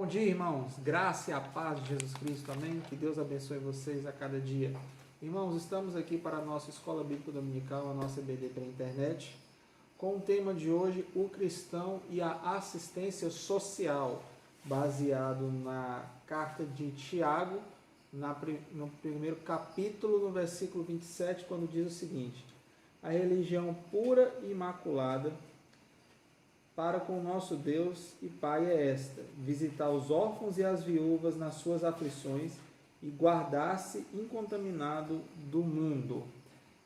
Bom dia, irmãos. Graça e a paz de Jesus Cristo. Amém. Que Deus abençoe vocês a cada dia. Irmãos, estamos aqui para a nossa Escola Bíblica Dominical, a nossa EBD pela internet, com o tema de hoje, o cristão e a assistência social, baseado na carta de Tiago, no primeiro capítulo, no versículo 27, quando diz o seguinte: a religião pura e imaculada para com o nosso Deus e Pai é esta: visitar os órfãos e as viúvas nas suas aflições e guardar-se incontaminado do mundo.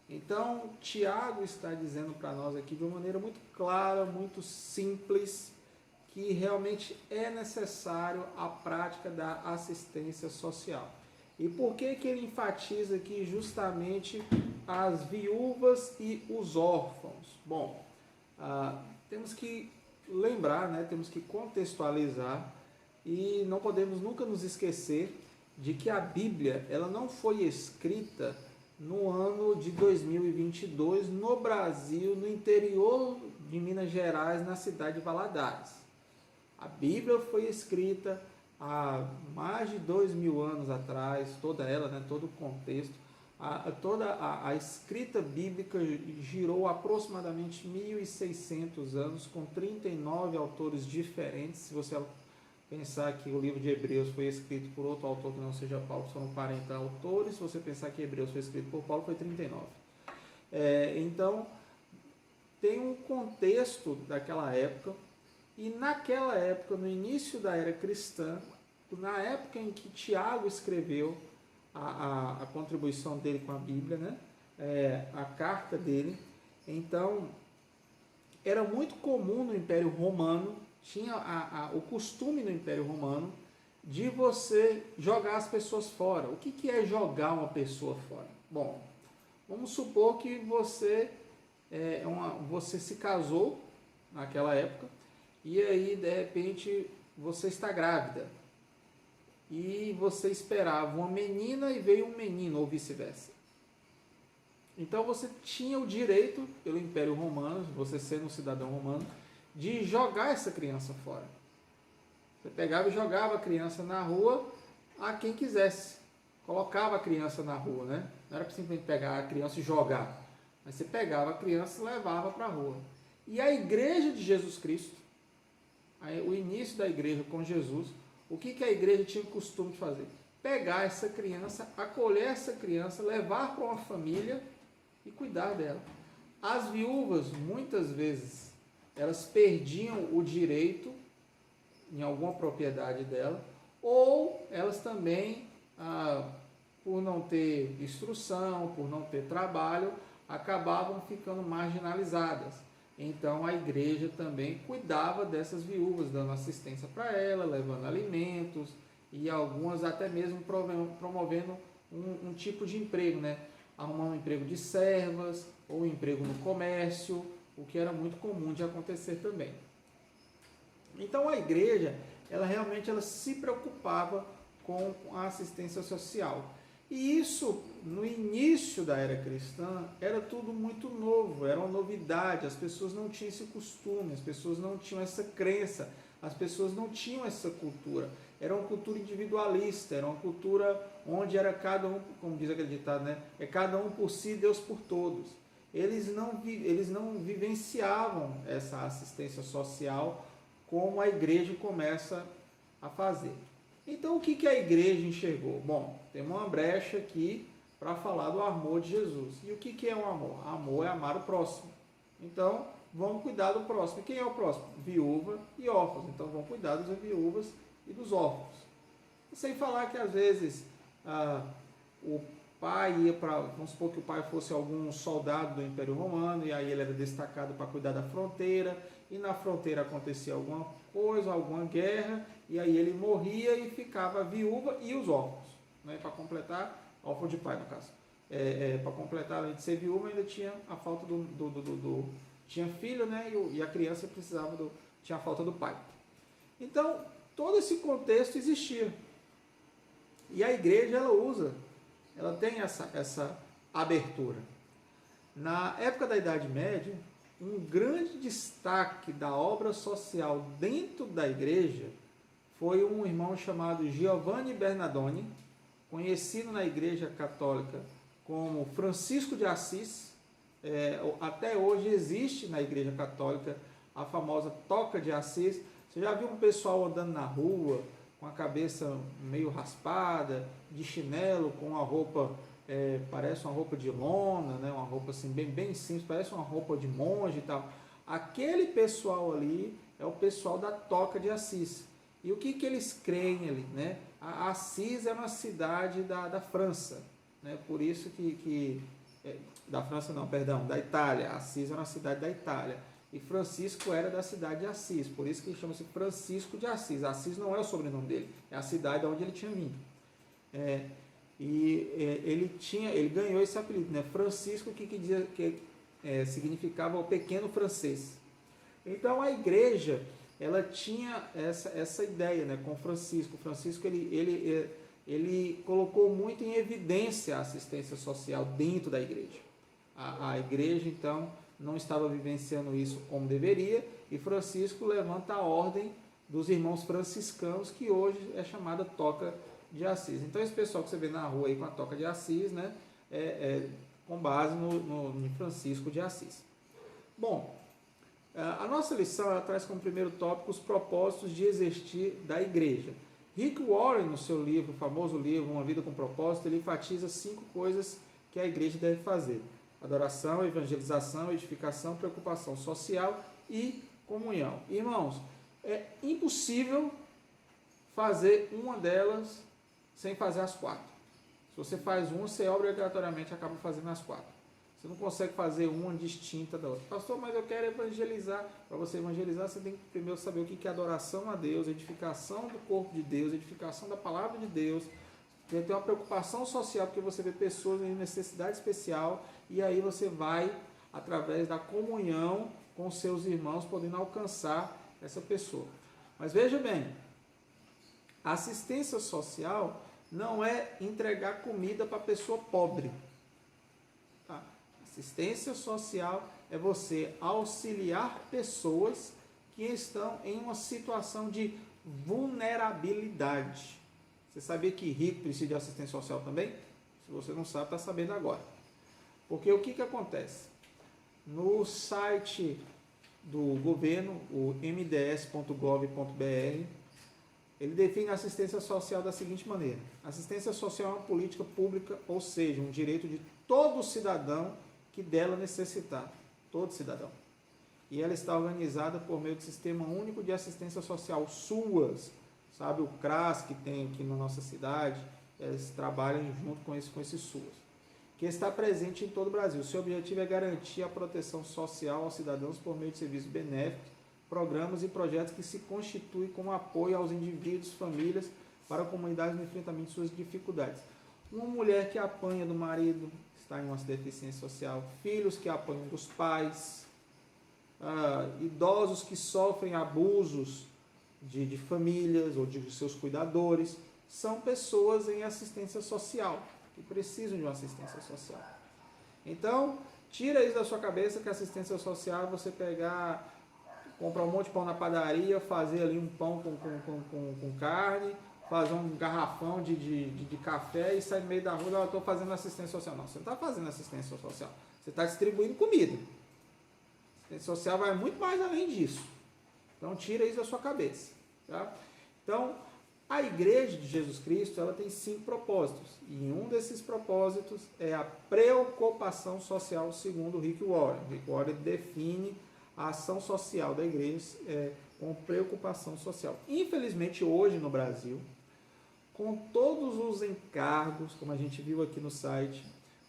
Então, Tiago está dizendo para nós aqui de uma maneira muito clara, muito simples, que realmente é necessário a prática da assistência social. E por que ele enfatiza aqui justamente as viúvas e os órfãos? Bom, temos que lembrar, temos que contextualizar e não podemos nunca nos esquecer de que a Bíblia ela não foi escrita no ano de 2022 no Brasil, no interior de Minas Gerais, na cidade de Valadares. A Bíblia foi escrita há mais de 2000 anos atrás, toda ela, todo o contexto. Toda a escrita bíblica girou aproximadamente 1.600 anos, com 39 autores diferentes. Se você pensar que o livro de Hebreus foi escrito por outro autor que não seja Paulo, foram 40 autores. Se você pensar que Hebreus foi escrito por Paulo, foi 39. Então, tem um contexto daquela época, e naquela época, no início da era cristã, na época em que Tiago escreveu a contribuição dele com a Bíblia, a carta dele, então era muito comum no Império Romano, tinha o costume no Império Romano de você jogar as pessoas fora. O que é jogar uma pessoa fora? Bom, vamos supor que você se casou naquela época e aí de repente você está grávida. E você esperava uma menina e veio um menino, ou vice-versa. Então você tinha o direito, pelo Império Romano, você sendo um cidadão romano, de jogar essa criança fora. Você pegava e jogava a criança na rua a quem quisesse. Colocava a criança na rua, Não era simplesmente pegar a criança e jogar. Mas você pegava a criança e levava para a rua. E a igreja de Jesus Cristo, o início da igreja com Jesus, o que a igreja tinha o costume de fazer? Pegar essa criança, acolher essa criança, levar para uma família e cuidar dela. As viúvas, muitas vezes, elas perdiam o direito em alguma propriedade dela, ou elas também, por não ter instrução, por não ter trabalho, acabavam ficando marginalizadas. Então a igreja também cuidava dessas viúvas, dando assistência para ela, levando alimentos e algumas até mesmo promovendo um tipo de emprego, Arrumando um emprego de servas ou um emprego no comércio, o que era muito comum de acontecer também. Então a igreja, ela realmente se preocupava com a assistência social. E isso, no início da era cristã, era tudo muito novo, era uma novidade, as pessoas não tinham esse costume, as pessoas não tinham essa crença, as pessoas não tinham essa cultura. Era uma cultura individualista, era uma cultura onde era cada um, como diz aquele ditado, é cada um por si, Deus por todos. Eles não vivenciavam essa assistência social como a igreja começa a fazer. Então, o que a igreja enxergou? Bom, tem uma brecha aqui para falar do amor de Jesus. E o que é o amor? Amor é amar o próximo. Então, vamos cuidar do próximo. E quem é o próximo? Viúva e órfãos. Então, vamos cuidar das viúvas e dos órfãos. E sem falar que, às vezes, o pai ia para... Vamos supor que o pai fosse algum soldado do Império Romano, e aí ele era destacado para cuidar da fronteira, e na fronteira acontecia alguma coisa, alguma guerra, e aí ele morria e ficava a viúva e os órfãos, para completar, órfão de pai no caso, para completar, além de ser viúva, ainda tinha a falta tinha filho, e a criança tinha a falta do pai. Então, todo esse contexto existia, e a igreja ela tem essa abertura. Na época da Idade Média, um grande destaque da obra social dentro da igreja foi um irmão chamado Giovanni Bernardoni, conhecido na Igreja Católica como Francisco de Assis. Até hoje existe na Igreja Católica a famosa toca de Assis. Você já viu um pessoal andando na rua com a cabeça meio raspada, de chinelo, com uma roupa, parece uma roupa de lona, né? Uma roupa assim bem simples, parece uma roupa de monge e tal. Aquele pessoal ali é o pessoal da toca de Assis. E o que eles creem ali, né? Assis é uma cidade da França, né? Por isso da França não, perdão, da Itália. Assis é uma cidade da Itália. E Francisco era da cidade de Assis, por isso que chama-se Francisco de Assis. Assis não é o sobrenome dele, é a cidade onde ele tinha vindo. Ele ganhou esse apelido, né? Francisco, que significava o pequeno francês. Então a igreja, ela tinha essa ideia, né, com Francisco. Francisco ele colocou muito em evidência a assistência social dentro da igreja. A igreja, então, não estava vivenciando isso como deveria, e Francisco levanta a ordem dos irmãos franciscanos, que hoje é chamada Toca de Assis. Então esse pessoal que você vê na rua aí com a Toca de Assis, né, com base no Francisco de Assis. Bom, a nossa lição ela traz como primeiro tópico os propósitos de existir da igreja. Rick Warren, no seu livro, famoso livro Uma Vida com Propósito, ele enfatiza 5 coisas que a igreja deve fazer: adoração, evangelização, edificação, preocupação social e comunhão. Irmãos, é impossível fazer uma delas sem fazer as 4. Se você faz uma, você obrigatoriamente acaba fazendo as 4. Você não consegue fazer uma distinta da outra. Pastor, mas eu quero evangelizar. Para você evangelizar, você tem que primeiro saber o que é adoração a Deus, edificação do corpo de Deus, edificação da palavra de Deus. Tem que ter uma preocupação social, porque você vê pessoas em necessidade especial, e aí você vai, através da comunhão com seus irmãos, podendo alcançar essa pessoa. Mas veja bem, a assistência social não é entregar comida para a pessoa pobre. Tá? Assistência social é você auxiliar pessoas que estão em uma situação de vulnerabilidade. Você sabia que rico precisa de assistência social também? Se você não sabe, está sabendo agora. Porque o que acontece? No site do governo, o mds.gov.br, ele define a assistência social da seguinte maneira: assistência social é uma política pública, ou seja, um direito de todo cidadão que dela necessitar. Todo cidadão. E ela está organizada por meio do Sistema Único de Assistência Social, SUAS. Sabe o CRAS que tem aqui na nossa cidade? Eles trabalham junto com esse SUAS, que está presente em todo o Brasil. Seu objetivo é garantir a proteção social aos cidadãos por meio de serviços benéficos, programas e projetos que se constituem como apoio aos indivíduos, famílias, para a comunidade no enfrentamento de suas dificuldades. Uma mulher que apanha do marido está em uma deficiência social, filhos que apanham dos pais, idosos que sofrem abusos de famílias ou de seus cuidadores, são pessoas em assistência social, que precisam de uma assistência social. Então, tira isso da sua cabeça que assistência social é você pegar, comprar um monte de pão na padaria, fazer ali um pão com carne, fazer um garrafão de café e sair no meio da rua, eu estou fazendo assistência social. Não, você não está fazendo assistência social, você está distribuindo comida. Assistência social vai muito mais além disso. Então, tira isso da sua cabeça. Tá? Então, a Igreja de Jesus Cristo ela tem 5 propósitos. E um desses propósitos é a preocupação social, segundo Rick Warren. Rick Warren define a ação social da Igreja com preocupação social. Infelizmente, hoje no Brasil, com todos os encargos, como a gente viu aqui no site,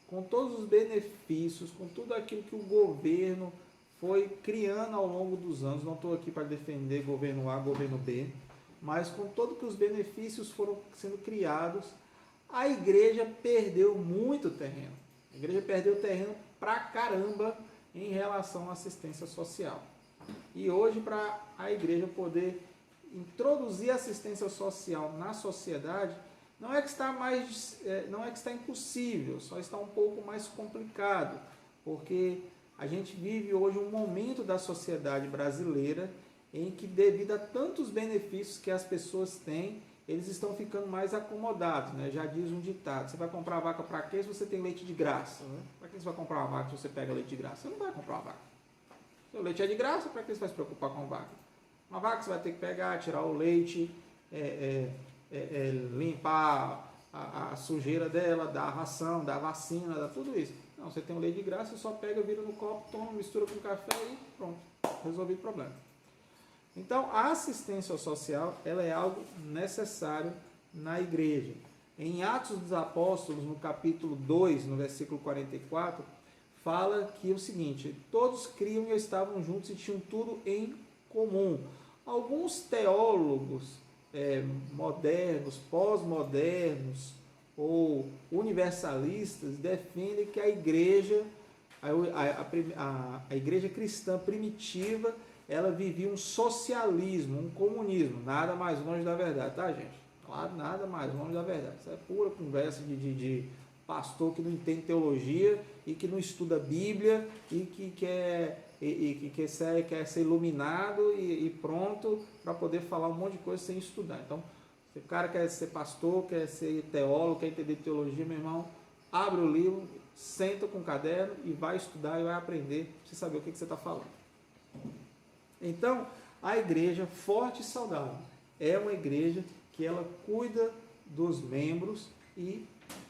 com todos os benefícios, com tudo aquilo que o governo foi criando ao longo dos anos, não estou aqui para defender governo A, governo B, mas com todo que os benefícios foram sendo criados, a igreja perdeu muito terreno. A igreja perdeu terreno pra caramba em relação à assistência social. E hoje, para a igreja poder introduzir assistência social na sociedade, não é que está impossível, só está um pouco mais complicado, porque a gente vive hoje um momento da sociedade brasileira em que, devido a tantos benefícios que as pessoas têm, eles estão ficando mais acomodados, né? Já diz um ditado: você vai comprar vaca para quê se você tem leite de graça? Né? Para que você vai comprar uma vaca se você pega leite de graça? Você não vai comprar uma vaca. Se o leite é de graça, para que você vai se preocupar com a vaca? Uma vaca você vai ter que pegar, tirar o leite, limpar a sujeira dela, dar a ração, dar a vacina, dar tudo isso. Não, você tem um leite de graça, você só pega, vira no copo, toma, mistura com café e pronto, resolvido o problema. Então, a assistência social, ela é algo necessário na igreja. Em Atos dos Apóstolos, no capítulo 2, no versículo 44, fala que é o seguinte: todos criam e estavam juntos e tinham tudo em comum. Alguns teólogos modernos, pós-modernos ou universalistas defendem que a igreja cristã primitiva, ela vivia um socialismo, um comunismo, nada mais longe da verdade, tá, gente? Nada mais longe da verdade. Isso é pura conversa de pastor que não entende teologia e que não estuda Bíblia e que quer ser iluminado e pronto para poder falar um monte de coisa sem estudar. Então, se o cara quer ser pastor, quer ser teólogo, quer entender teologia, meu irmão, abre o livro, senta com o caderno e vai estudar e vai aprender para você saber o que você está falando. Então, a igreja forte e saudável é uma igreja que ela cuida dos membros e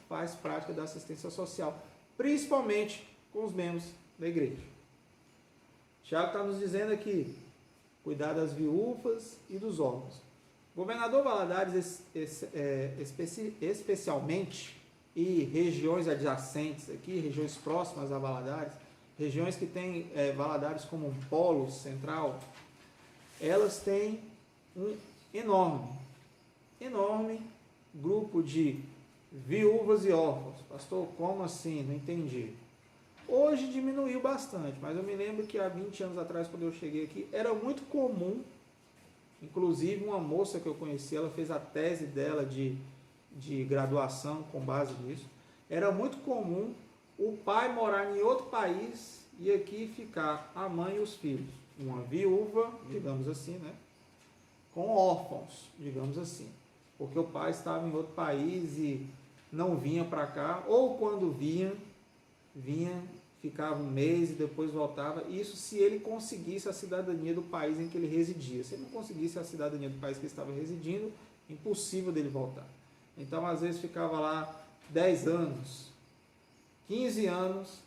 faz prática da assistência social, principalmente com os membros da igreja. Tiago está nos dizendo aqui: cuidar das viúvas e dos órfãos. Governador Valadares, especialmente, e regiões adjacentes aqui, regiões próximas a Valadares, regiões que têm Valadares como um polo central, elas têm um enorme grupo de viúvas e órfãos. Pastor, como assim? Não entendi. Hoje diminuiu bastante, mas eu me lembro que há 20 anos atrás, quando eu cheguei aqui, era muito comum. Inclusive, uma moça que eu conheci, ela fez a tese dela de graduação com base nisso. Era muito comum o pai morar em outro país e aqui ficar a mãe e os filhos. Uma viúva, digamos assim, né? Com órfãos, digamos assim. Porque o pai estava em outro país e não vinha para cá, ou quando vinha, ficava um mês e depois voltava. Isso se ele conseguisse a cidadania do país em que ele residia. Se ele não conseguisse a cidadania do país que ele estava residindo, impossível dele voltar. Então, às vezes, ficava lá 10 anos, 15 anos,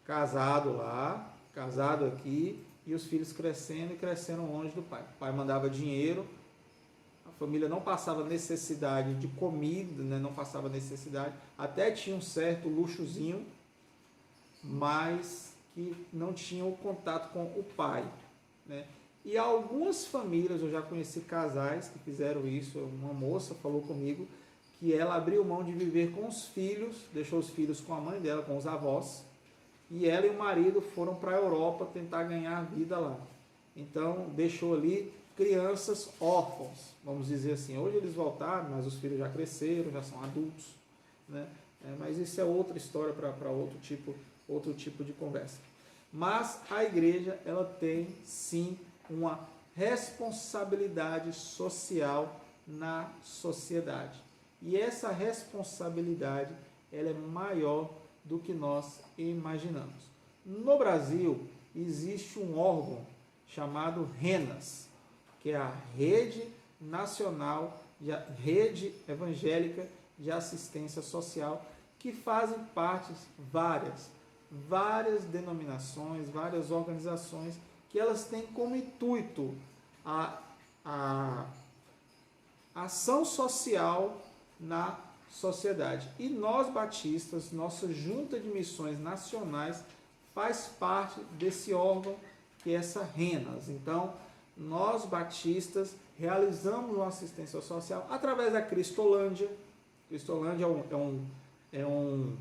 casado lá, casado aqui, e os filhos crescendo e crescendo longe do pai. O pai mandava dinheiro, a família não passava necessidade de comida, né? Não passava necessidade, até tinha um certo luxozinho, mas que não tinham contato com o pai, né? E algumas famílias, eu já conheci casais que fizeram isso. Uma moça falou comigo que ela abriu mão de viver com os filhos, deixou os filhos com a mãe dela, com os avós, e ela e o marido foram para a Europa tentar ganhar vida lá. Então, deixou ali crianças órfãos, vamos dizer assim. Hoje eles voltaram, mas os filhos já cresceram, já são adultos, né? Mas isso é outra história para outro tipo de conversa. Mas a igreja, ela tem sim uma responsabilidade social na sociedade. E essa responsabilidade, ela é maior do que nós imaginamos. No Brasil, existe um órgão chamado RENAS, que é a Rede Nacional, Rede Evangélica de Assistência Social, que fazem parte várias denominações, várias organizações, que elas têm como intuito a ação social na sociedade. E nós batistas, nossa Junta de Missões Nacionais, faz parte desse órgão, que é essa RENAS. Então, nós batistas realizamos uma assistência social através da Cristolândia. Cristolândia é um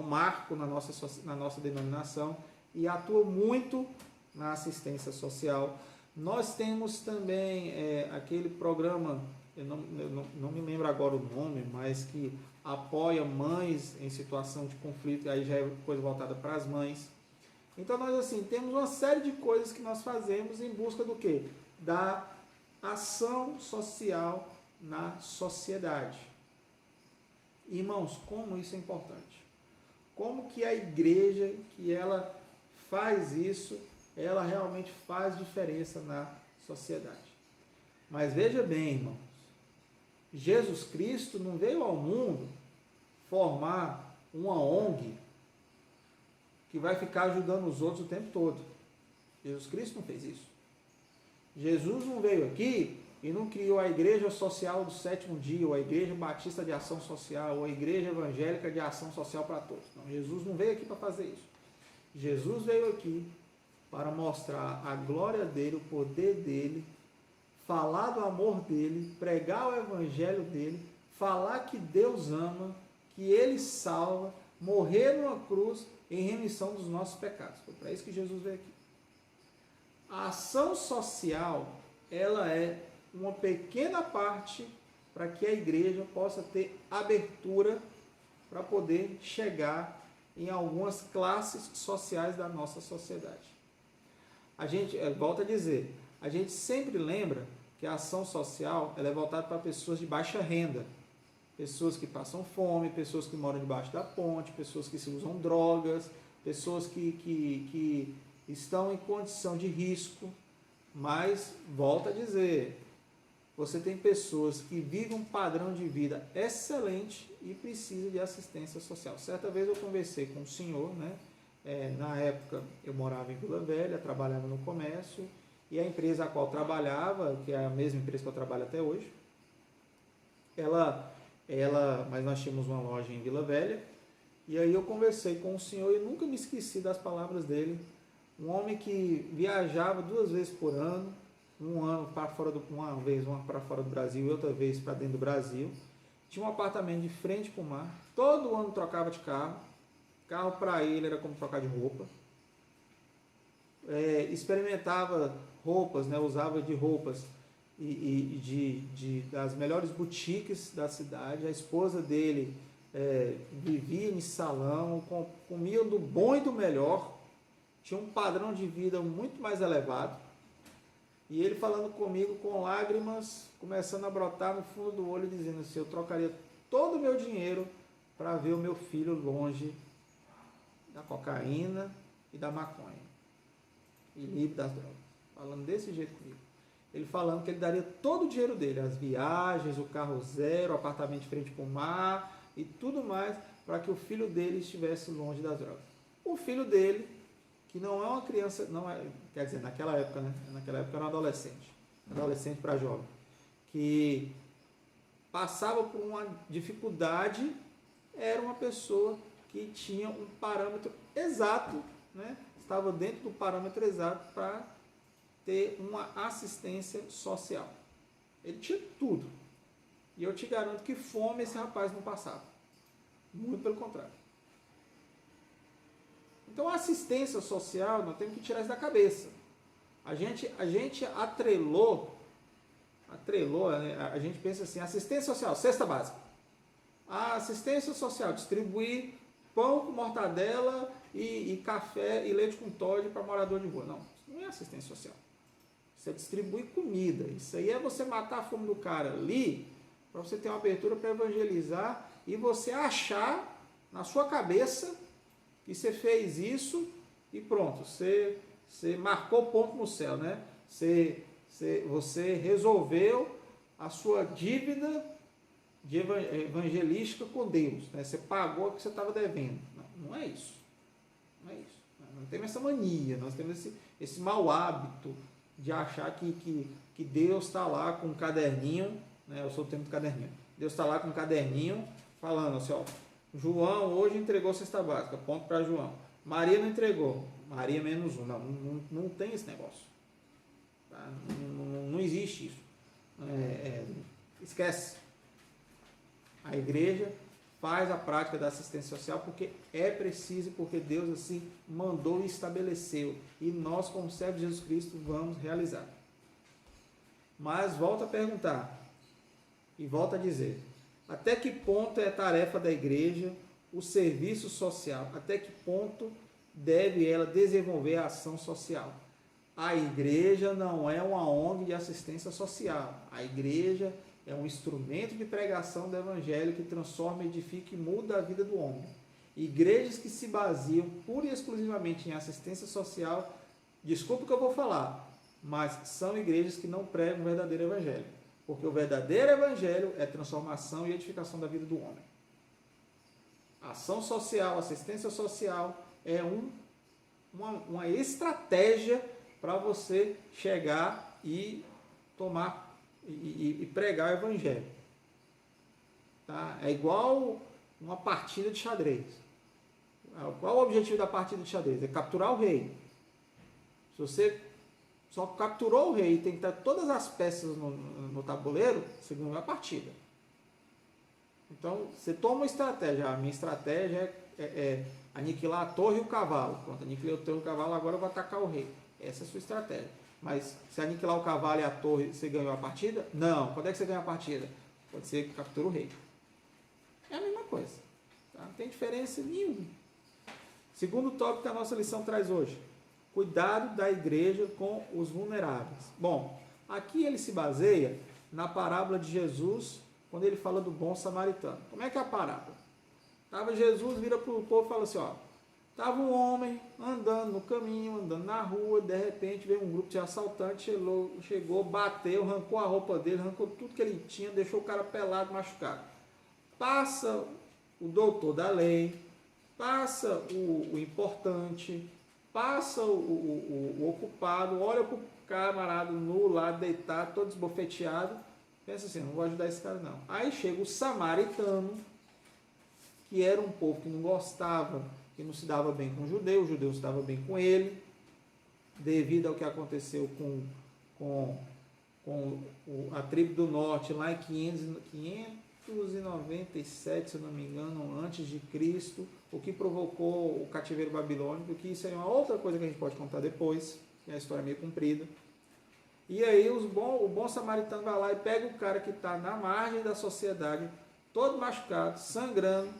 marco na nossa denominação e atua muito na assistência social. Nós temos também aquele programa, eu não me lembro agora o nome, mas que apoia mães em situação de conflito, aí já é coisa voltada para as mães. Então nós assim temos uma série de coisas que nós fazemos em busca do quê? Da ação social na sociedade. Irmãos, como isso é importante? Como que a igreja, que ela faz isso, ela realmente faz diferença na sociedade. Mas veja bem, irmãos, Jesus Cristo não veio ao mundo formar uma ONG que vai ficar ajudando os outros o tempo todo. Jesus Cristo não fez isso. Jesus não veio aqui e não criou a igreja social do sétimo dia, ou a igreja batista de ação social, ou a igreja evangélica de ação social para todos. Não, Jesus não veio aqui para fazer isso. Jesus veio aqui para mostrar a glória dele, o poder dele, falar do amor dele, pregar o evangelho dele, falar que Deus ama, que ele salva, morrer numa cruz em remissão dos nossos pecados. Foi para isso que Jesus veio aqui. A ação social, ela é uma pequena parte para que a igreja possa ter abertura para poder chegar em algumas classes sociais da nossa sociedade. A gente, volta a dizer, a gente sempre lembra que a ação social ela é voltada para pessoas de baixa renda, pessoas que passam fome, pessoas que moram debaixo da ponte, pessoas que se usam drogas, pessoas que estão em condição de risco. Mas, volta a dizer, você tem pessoas que vivem um padrão de vida excelente e precisam de assistência social. Certa vez eu conversei com um senhor, né? Na época eu morava em Vila Velha, trabalhava no comércio, e a empresa a qual trabalhava, que é a mesma empresa que eu trabalho até hoje, mas nós tínhamos uma loja em Vila Velha, e aí eu conversei com o senhor e nunca me esqueci das palavras dele. Um homem que viajava 2 vezes por ano, uma vez para fora do Brasil e outra vez para dentro do Brasil. Tinha um apartamento de frente para o mar, todo ano trocava de carro. Carro para ele era como trocar de roupa. Experimentava roupas, né? Usava de roupas das melhores boutiques da cidade. A esposa dele vivia em salão, comia do bom e do melhor, tinha um padrão de vida muito mais elevado. E ele falando comigo com lágrimas, começando a brotar no fundo do olho, dizendo assim: eu trocaria todo o meu dinheiro para ver o meu filho longe da cocaína e da maconha, e livre das drogas. Falando desse jeito comigo. Ele falando que ele daria todo o dinheiro dele, as viagens, o carro zero, o apartamento de frente para o mar e tudo mais, para que o filho dele estivesse longe das drogas. O filho dele, que não é uma criança, quer dizer, naquela época, né? Naquela época era um adolescente para jovem, que passava por uma dificuldade, era uma pessoa que tinha um parâmetro exato, né? Estava dentro do parâmetro exato para ter uma assistência social. Ele tinha tudo. E eu te garanto que fome esse rapaz não passava. Muito pelo contrário. Então a assistência social, nós temos que tirar isso da cabeça. A gente atrelou, né? A gente pensa assim: assistência social, cesta básica. A assistência social, distribuir pão com mortadela e café e leite com Toddy para morador de rua. Não, isso não é assistência social. Isso é distribuir comida. Isso aí é você matar a fome do cara ali, para você ter uma abertura para evangelizar e você achar na sua cabeça que você fez isso e pronto, você marcou ponto no céu, né? Você resolveu a sua dívida de evangelística com Deus, né? Você pagou o que você estava devendo. Não é isso. Não é isso. Não temos essa mania, nós temos esse mau hábito de achar que Deus está lá com um caderninho, né? Eu sou o tempo do caderninho. Deus está lá com um caderninho falando assim: ó, João hoje entregou cesta básica, ponto para João. Maria não entregou, Maria menos um. Não tem esse negócio. Tá? Não existe isso. Esquece. A igreja faz a prática da assistência social porque é preciso, porque Deus assim mandou e estabeleceu. E nós, como servos de Jesus Cristo, vamos realizar. Mas volto a perguntar e volto a dizer: até que ponto é tarefa da igreja o serviço social? Até que ponto deve ela desenvolver a ação social. A igreja não é uma ONG de assistência social. A igreja é um instrumento de pregação do evangelho que transforma, edifica e muda a vida do homem. Igrejas que se baseiam pura e exclusivamente em assistência social, desculpa o que eu vou falar, mas são igrejas que não pregam o verdadeiro evangelho. Porque o verdadeiro evangelho é transformação e edificação da vida do homem. Ação social, assistência social é uma estratégia para você chegar e tomar e pregar o evangelho. Tá? É igual uma partida de xadrez. Qual o objetivo da partida de xadrez? É capturar o rei. Se você só capturou o rei e tem que ter todas as peças no tabuleiro, você ganhou a partida. Então, você toma uma estratégia. A minha estratégia é aniquilar a torre e o cavalo. Pronto, aniquilei a torre e o cavalo, agora eu vou atacar o rei. Essa é a sua estratégia. Mas se aniquilar o cavalo e a torre, você ganhou a partida? Não. Quando é que você ganha a partida? Pode ser que captura o rei. É a mesma coisa. Tá? Não tem diferença nenhuma. Segundo tópico que a nossa lição traz hoje. Cuidado da igreja com os vulneráveis. Bom, aqui ele se baseia na parábola de Jesus, quando ele fala do bom samaritano. Como é que é a parábola? Jesus vira para o povo e fala assim, ó, estava um homem andando no caminho, andando na rua, de repente veio um grupo de assaltantes, chegou, bateu, arrancou a roupa dele, arrancou tudo que ele tinha, deixou o cara pelado, machucado. Passa o doutor da lei, passa o importante, passa o ocupado, olha para o camarada nu lá, deitado, todo esbofeteado, pensa assim, não vou ajudar esse cara não. Aí chega o samaritano, que era um povo que não gostava, que não se dava bem com o judeu se dava bem com ele, devido ao que aconteceu com a tribo do norte, lá em 597, se eu não me engano, antes de Cristo, o que provocou o cativeiro babilônico, que isso é uma outra coisa que a gente pode contar depois, que é a história meio comprida. E aí o bom samaritano vai lá e pega o cara que está na margem da sociedade, todo machucado, sangrando,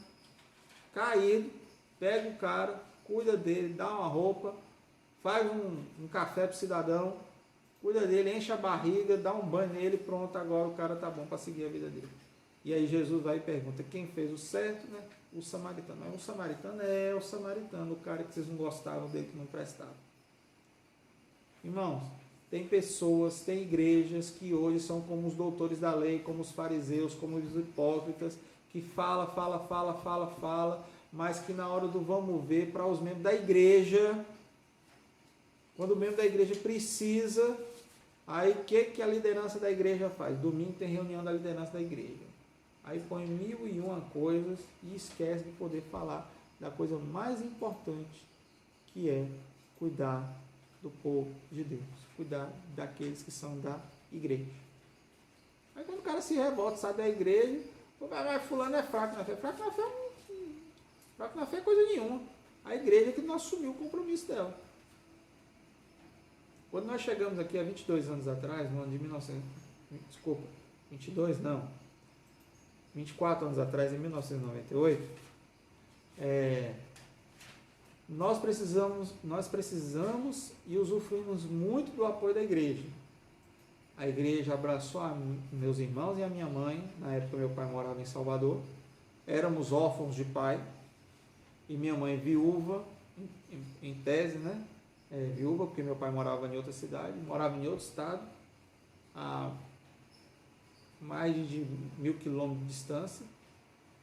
caído, pega o cara, cuida dele, dá uma roupa, faz um café para o cidadão, cuida dele, enche a barriga, dá um banho nele, pronto, agora o cara está bom para seguir a vida dele. E aí Jesus vai e pergunta, quem fez o certo, né? O samaritano. Mas o samaritano é o samaritano, o cara que vocês não gostavam dele, que não prestava. Irmãos, tem pessoas, tem igrejas que hoje são como os doutores da lei, como os fariseus, como os hipócritas, que fala, mas que na hora do vamos ver, para os membros da igreja, quando o membro da igreja precisa, aí o que a liderança da igreja faz? Domingo tem reunião da liderança da igreja. Aí põe 1001 coisas e esquece de poder falar da coisa mais importante, que é cuidar do povo de Deus, cuidar daqueles que são da igreja. Aí quando o cara se revolta, sai da igreja, mas fulano é fraco na fé. Fraco na fé é coisa nenhuma. A igreja é que não assumiu o compromisso dela. Quando nós chegamos aqui há 22 anos atrás, no ano de 24 anos atrás, em 1998, nós precisamos e usufruímos muito do apoio da igreja. A igreja abraçou meus irmãos e a minha mãe. Na época meu pai morava em Salvador, éramos órfãos de pai, e minha mãe viúva, em tese, né? Viúva, porque meu pai morava em outra cidade, morava em outro estado, a mais de 1000 quilômetros de distância.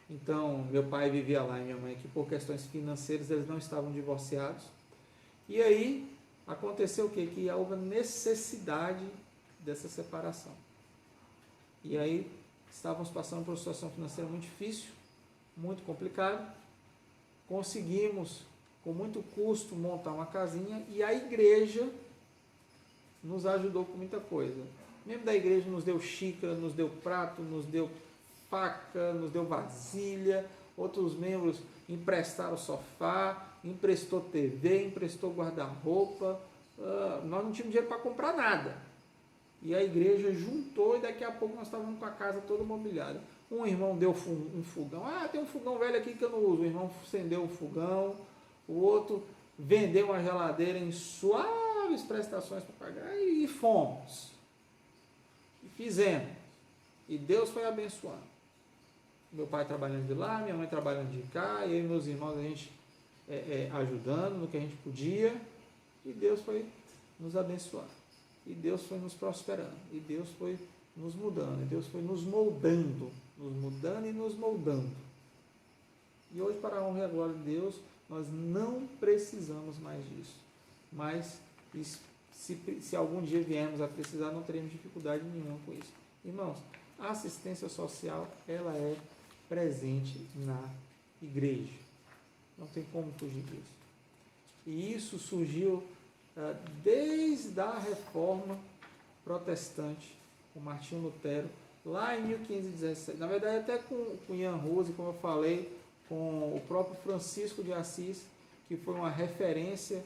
Então meu pai vivia lá e minha mãe aqui. Por questões financeiras eles não estavam divorciados, e aí aconteceu o quê? Que houve necessidade dessa separação, e aí estávamos passando por uma situação financeira muito difícil, muito complicada. Conseguimos com muito custo montar uma casinha, e a igreja nos ajudou com muita coisa. O membro da igreja nos deu xícara, nos deu prato, nos deu faca, nos deu vasilha. Outros membros emprestaram sofá, emprestou TV, emprestou guarda-roupa. Nós não tínhamos dinheiro para comprar nada. E a igreja juntou, e daqui a pouco nós estávamos com a casa toda mobiliada. Um irmão deu um fogão. Tem um fogão velho aqui que eu não uso. O irmão acendeu o fogão. O outro vender uma geladeira em suaves prestações para pagar e fomos. E fizemos. E Deus foi abençoando. Meu pai trabalhando de lá, minha mãe trabalhando de cá, e eu e meus irmãos, a gente ajudando no que a gente podia, e Deus foi nos abençoando, e Deus foi nos prosperando, e Deus foi nos mudando, e Deus foi nos moldando e nos moldando. E hoje, para a honra e a glória de Deus, nós não precisamos mais disso, mas se algum dia viermos a precisar, não teremos dificuldade nenhuma com isso. Irmãos, a assistência social, ela é presente na igreja. Não tem como fugir disso. E isso surgiu desde a reforma protestante, com Martinho Lutero, lá em 1517. Na verdade, até com Ian Rose, como eu falei, com o próprio Francisco de Assis, que foi uma referência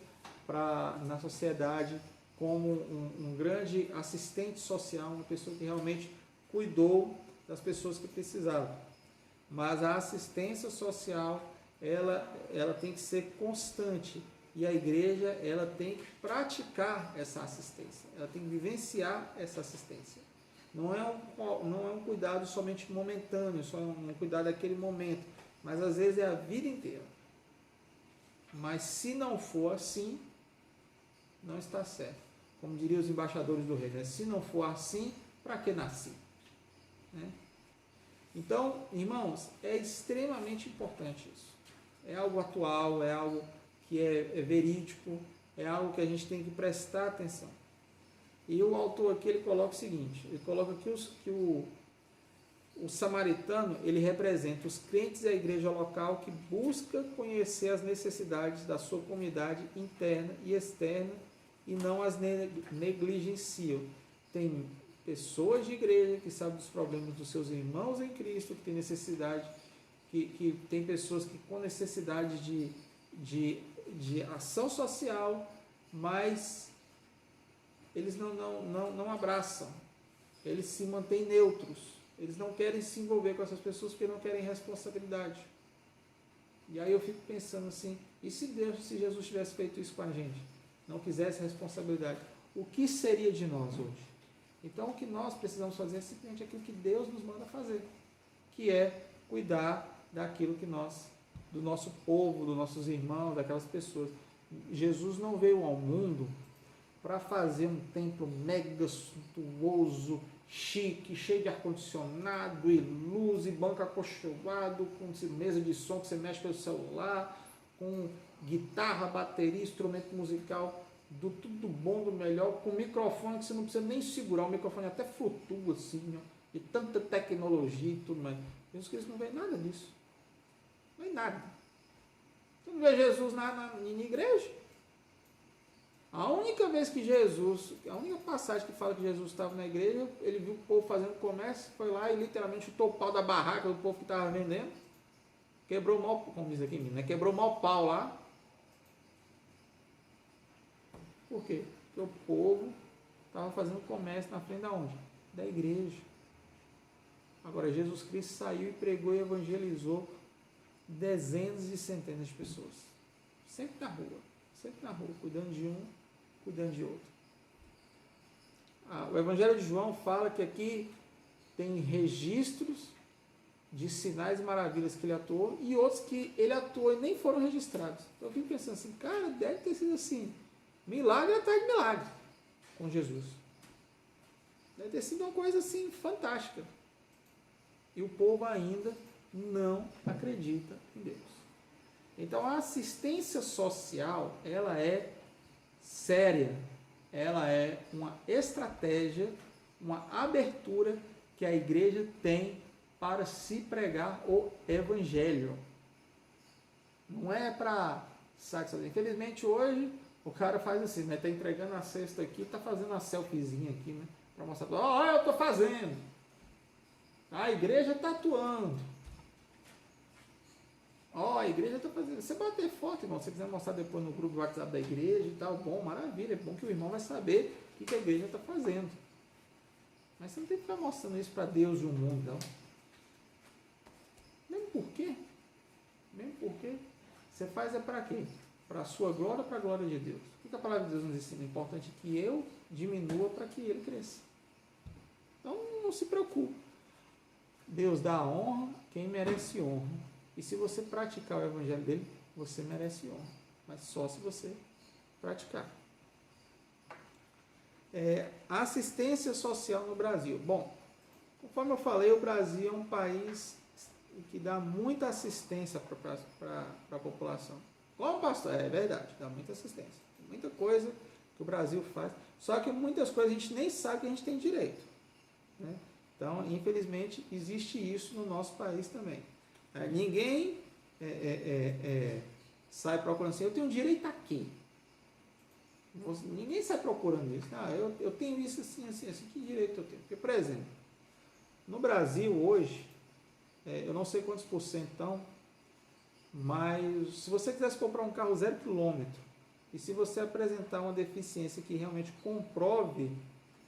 na sociedade como um grande assistente social, uma pessoa que realmente cuidou das pessoas que precisavam. Mas a assistência social, ela tem que ser constante, e a igreja ela tem que praticar essa assistência, ela tem que vivenciar essa assistência. Não é um cuidado somente momentâneo, só um cuidado daquele momento, mas às vezes é a vida inteira. Mas se não for assim, não está certo. Como diriam os embaixadores do rei, né? Se não for assim, para que nasci? Né? Então, irmãos, é extremamente importante isso. É algo atual, é algo que é verídico, é algo que a gente tem que prestar atenção. E o autor aqui, ele coloca o seguinte, ele coloca que o samaritano, ele representa os crentes e a igreja local que busca conhecer as necessidades da sua comunidade interna e externa e não as negligenciam. Tem pessoas de igreja que sabem dos problemas dos seus irmãos em Cristo, que tem necessidade, que tem pessoas que com necessidade de ação social, mas eles não abraçam, eles se mantêm neutros, eles não querem se envolver com essas pessoas porque não querem responsabilidade. E aí eu fico pensando assim, e se Jesus tivesse feito isso com a gente, não quisesse responsabilidade, o que seria de nós hoje? Então o que nós precisamos fazer é simplesmente aquilo que Deus nos manda fazer, que é cuidar daquilo do nosso povo, dos nossos irmãos, daquelas pessoas. Jesus não veio ao mundo para fazer um templo mega suntuoso, chique, cheio de ar-condicionado e luz e banco acolchoado, com mesa de som que você mexe pelo celular, com guitarra, bateria, instrumento musical do tudo bom, do melhor, com microfone que você não precisa nem segurar, o microfone até flutua assim, ó, e tanta tecnologia e tudo mais. Jesus Cristo não veio nada disso. Não veio nada. Você não vê Jesus na igreja? A única vez que a única passagem que fala que Jesus estava na igreja, ele viu o povo fazendo comércio, foi lá e literalmente chutou o pau da barraca do povo que estava vendendo, quebrou mal, como diz aqui, né? Quebrou mal pau lá. Por quê? Porque o povo estava fazendo comércio na frente da onde? Da igreja. Agora, Jesus Cristo saiu e pregou e evangelizou dezenas e centenas de pessoas. Sempre na rua, cuidando de um, cuidando de outro. O Evangelho de João fala que aqui tem registros de sinais e maravilhas que ele atuou e outros que ele atuou e nem foram registrados. Então eu fico pensando assim, cara, deve ter sido assim, milagre atrás de milagre com Jesus. Deve ter sido uma coisa assim fantástica. E o povo ainda não acredita em Deus. Então a assistência social, ela é séria, ela é uma estratégia, uma abertura que a igreja tem para se pregar o evangelho. Não é para satisfazer. Infelizmente hoje o cara faz assim, né? Está entregando a cesta aqui, está fazendo uma selfiezinha aqui, né? Para mostrar, ó, eu estou fazendo. A igreja está atuando. Ó, a igreja está fazendo. Você bater foto, irmão. Se você quiser mostrar depois no grupo do WhatsApp da igreja e tal, bom, maravilha. É bom que o irmão vai saber o que a igreja está fazendo. Mas você não tem que ficar mostrando isso para Deus e o mundo, não. Mesmo por quê? Você faz é para quê? para a sua glória, para a glória de Deus. O que a palavra de Deus nos ensina? É importante que eu diminua para que ele cresça. Então, não se preocupe. Deus dá a honra quem merece honra. E se você praticar o evangelho dele, você merece honra. Mas só se você praticar. Assistência social no Brasil. Bom, conforme eu falei, o Brasil é um país que dá muita assistência para a população. Como pastor, é verdade, dá muita assistência. Tem muita coisa que o Brasil faz. Só que muitas coisas a gente nem sabe que a gente tem direito, né? Então, infelizmente, existe isso no nosso país também. Ninguém sai procurando assim, eu tenho direito a quê? Ninguém sai procurando isso. Eu tenho isso assim, assim, assim, que direito eu tenho? Porque, por exemplo, no Brasil hoje, eu não sei quantos por cento estão, mas se você quisesse comprar um carro 0 quilômetro, e se você apresentar uma deficiência que realmente comprove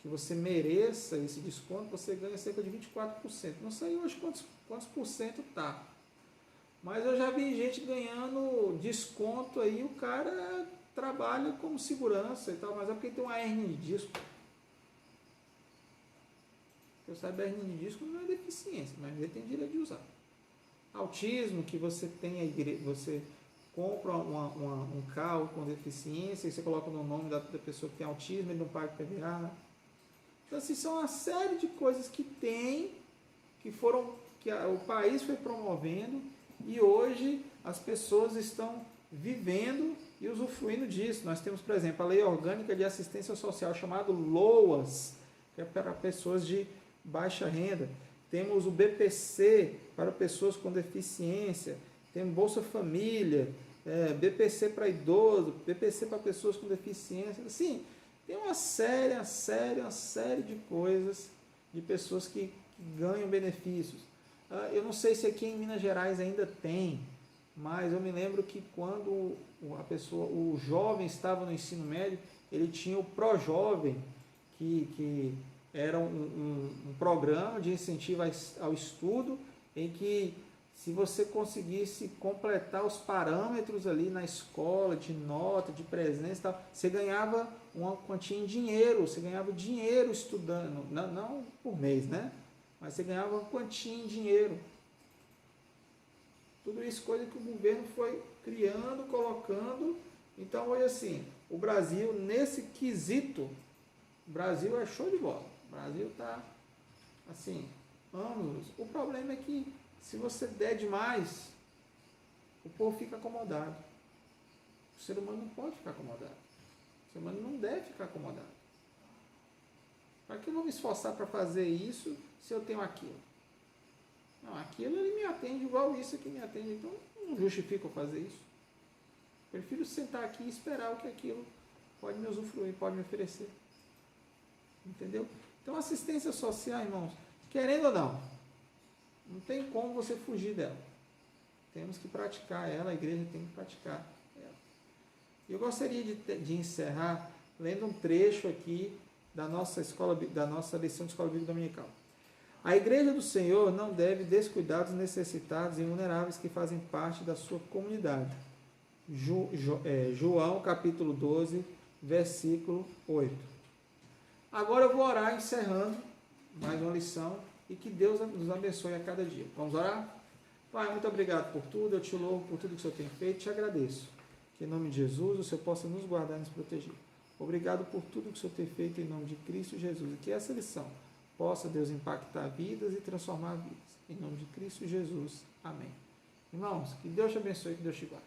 que você mereça esse desconto, você ganha cerca de 24%. Não sei hoje quantos por cento está. Mas eu já vi gente ganhando desconto aí, o cara trabalha como segurança e tal, mas é porque tem uma hérnia de disco. Eu saiba, hérnia de disco não é deficiência, mas ele tem direito de usar. Autismo, que você tem, você compra um carro com deficiência e você coloca no nome da pessoa que tem autismo, ele não paga PVA. Então, assim, são uma série de coisas que tem, que o país foi promovendo e hoje as pessoas estão vivendo e usufruindo disso. Nós temos, por exemplo, a Lei Orgânica de Assistência Social, chamado LOAS, que é para pessoas de baixa renda. Temos o BPC para pessoas com deficiência, temos Bolsa Família, BPC para idoso, BPC para pessoas com deficiência. Assim, tem uma série de coisas, de pessoas que ganham benefícios. Eu não sei se aqui em Minas Gerais ainda tem, mas eu me lembro que quando o jovem estava no ensino médio, ele tinha o ProJovem, que era um programa de incentivo ao estudo, em que se você conseguisse completar os parâmetros ali na escola, de nota, de presença e tal, você ganhava uma quantia em dinheiro, você ganhava dinheiro estudando, não por mês, né? Mas você ganhava uma quantia em dinheiro. Tudo isso coisa que o governo foi criando, colocando. Então, hoje assim, o Brasil, nesse quesito, o Brasil é show de bola. O Brasil está, assim, anos. O problema é que, se você der demais, o povo fica acomodado. O ser humano não pode ficar acomodado. O ser humano não deve ficar acomodado. Para que eu vou me esforçar para fazer isso se eu tenho aquilo? Não, aquilo ele me atende igual isso aqui me atende. Então, não justifica eu fazer isso. Prefiro sentar aqui e esperar o que aquilo pode me usufruir, pode me oferecer. Entendeu? Então, assistência social, irmãos, querendo ou não tem como você fugir dela. Temos que praticar ela, a igreja tem que praticar ela. Eu gostaria de encerrar lendo um trecho aqui da nossa lição de Escola Bíblica Dominical. A igreja do Senhor não deve descuidar dos necessitados e vulneráveis que fazem parte da sua comunidade. João capítulo 12, versículo 8. Agora eu vou orar encerrando mais uma lição e que Deus nos abençoe a cada dia. Vamos orar? Pai, muito obrigado por tudo, eu te louvo por tudo que o Senhor tem feito, te agradeço. Que em nome de Jesus o Senhor possa nos guardar e nos proteger. Obrigado por tudo que o Senhor tem feito em nome de Cristo Jesus. E que essa lição possa, Deus, impactar vidas e transformar vidas. Em nome de Cristo Jesus. Amém. Irmãos, que Deus te abençoe e que Deus te guarde.